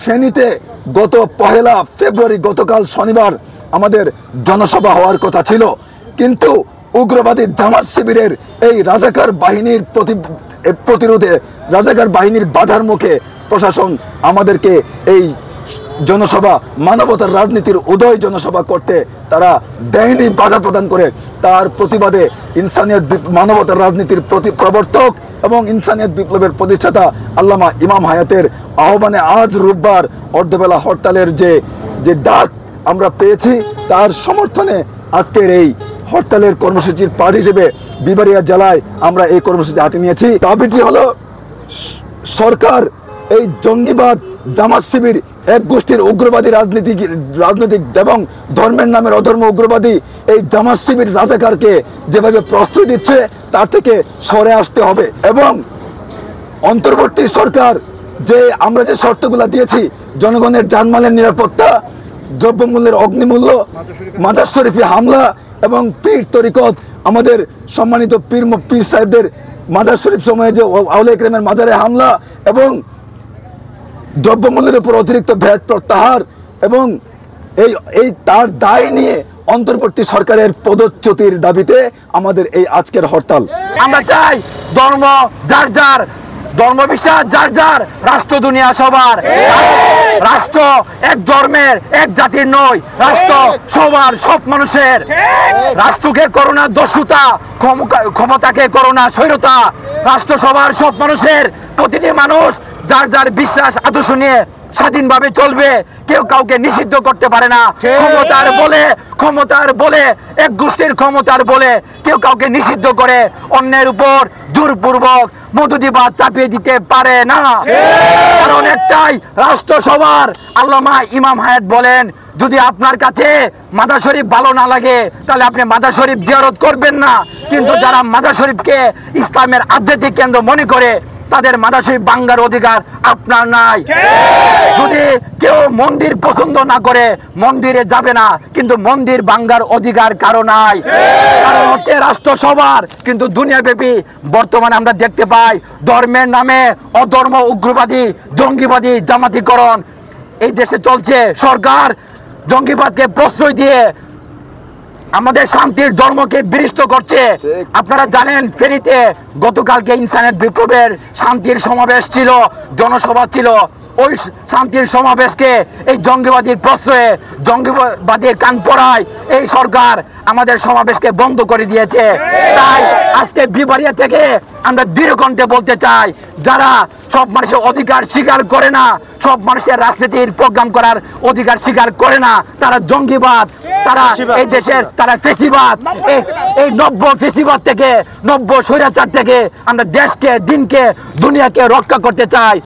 ফেনীতে গত 1 ফেব্রুয়ারি গতকাল শনিবার আমাদের জনসভা হওয়ার কথা ছিল, কিন্তু উগ্রবাদী জামাত শিবিরের এই রাজাকার বাহিনীর প্রতিরোধে রাজাকার বাহিনীর বাধার মুখে প্রশাসন আমাদেরকে এই জনসভা মানবতার রাজনীতির উদয় জনসভা করতে তারা দেয়নি, বাধা প্রদান করে। তার প্রতিবাদে ইনসানিয়ত মানবতার রাজনীতির প্রবর্তক এবং ইনসানিয়ত বিপ্লবের প্রতিষ্ঠাতা আল্লামা ইমাম হায়াতের আহ্বানে আজ রোববার অর্ধবেলা হরতালের যে ডাক আমরা পেয়েছি, তার সমর্থনে আজকের এই হরতালের কর্মসূচির পার্ট হিসেবে বিবাড়িয়া জেলায় আমরা এই কর্মসূচি হাতে নিয়েছি। দাবিটি হলো সরকার এই জঙ্গিবাদ জামাত শিবির এক গোষ্ঠীর উগ্রবাদী রাজনৈতিক এবং ধর্মের নামের অধর্ম উগ্রবাদী এই জামাত শিবির রাজাকারকে যেভাবে প্রশ্রয় দিচ্ছে তার থেকে সরে আসতে হবে এবং অন্তর্বর্তী সরকার আমরা যে শর্তগুলো দিয়েছি, জনগণের জানমালের নিরাপত্তা, দ্রব্যমূল্যের অগ্নিমূল্য, মাজার শরীফে হামলা এবং পীর তরিকত আমাদের সম্মানিত পীর সাহেবদের মাজার শরীফ সময়ে যে আউলিয়া কেরামের মাজারে হামলা এবং দ্রব্যমূল্যের উপর অতিরিক্ত ভ্যাট প্রত্যাহার এবং এই তার দায় নিয়ে অন্তর্বর্তী সরকারের পদচ্যুতির দাবিতে আমাদের এই আজকের হরতাল। আমরা চাই ধর্ম যার যার, ধর্মবিশ্বাস যার যার, রাষ্ট্র দুনিয়া সবার। রাষ্ট্র এক ধর্মের এক জাতির নয়, রাষ্ট্র সবার, সব মানুষের। রাষ্ট্রকে করো না দস্যুতা, ক্ষমতাকে করো না স্বৈরতা। রাষ্ট্র সবার, সব মানুষের। প্রতিটি মানুষ যার যার বিশ্বাস আদর্শ নিয়ে স্বাধীনভাবে চলবে, কেউ কাউকে নিষিদ্ধ করতে পারে না। ক্ষমতার বলে এক গোষ্ঠীর ক্ষমতার বলে কেউ কাউকে নিষিদ্ধ করে অন্যের উপর জোরপূর্বক মধুদিবাদ চাপিয়ে দিতে পারে না। কারণ একটাই, রাষ্ট্র সবার। আল্লামা ইমাম হায়াত বলেন, যদি আপনার কাছে মাজার শরীফ ভালো না লাগে তাহলে আপনি মাজার শরীফ জিয়ারত করবেন না, কিন্তু যারা মাজার শরীফকে ইসলামের আধ্যাত্মিক কেন্দ্র মনে করে তাদের মাজার শরীফ ভাঙার অধিকার আপনার নাই। যদি কেউ মন্দির পছন্দ না করে মন্দিরে যাবে না, কিন্তু মন্দির ভাঙার অধিকার কারো নাই। কারণ হচ্ছে রাষ্ট্র সবার, কিন্তু দুনিয়াব্যাপী বর্তমানে আমরা দেখতে পাই ধর্মের নামে অধর্ম, উগ্রবাদী, জঙ্গিবাদী, জামাতিকরণ এই দেশে চলছে। সরকার জঙ্গিবাদকে প্রশ্রয় দিয়ে আমাদের শান্তির ধর্মকে বিনষ্ট করছে। আপনারা জানেন, ফেনীতে গতকালকে ইনসানিয়ত বিপ্লবের শান্তির সমাবেশ ছিল, জনসভা ছিল। ওই শান্তির সমাবেশকে এই জঙ্গিবাদীর প্রশ্রয়ে, জঙ্গিবাদীর কান পড়ায় এই সরকার আমাদের সমাবেশকে বন্ধ করে দিয়েছে। তাই আজকে বিবাড়িয়া থেকে আমরা দৃঢ়কণ্ঠে বলতে চাই, যারা সব মানুষের অধিকার স্বীকার করে না, সব মানুষের রাজনীতির প্রোগ্রাম করার অধিকার স্বীকার করে না, তারা জঙ্গিবাদ, তারা এই দেশের তারা ফেসিবাদ, এই নব্য ফেসিবাদ থেকে, নব্য স্বৈরাচার থেকে আমরা দেশকে, দিনকে, দুনিয়াকে রক্ষা করতে চাই।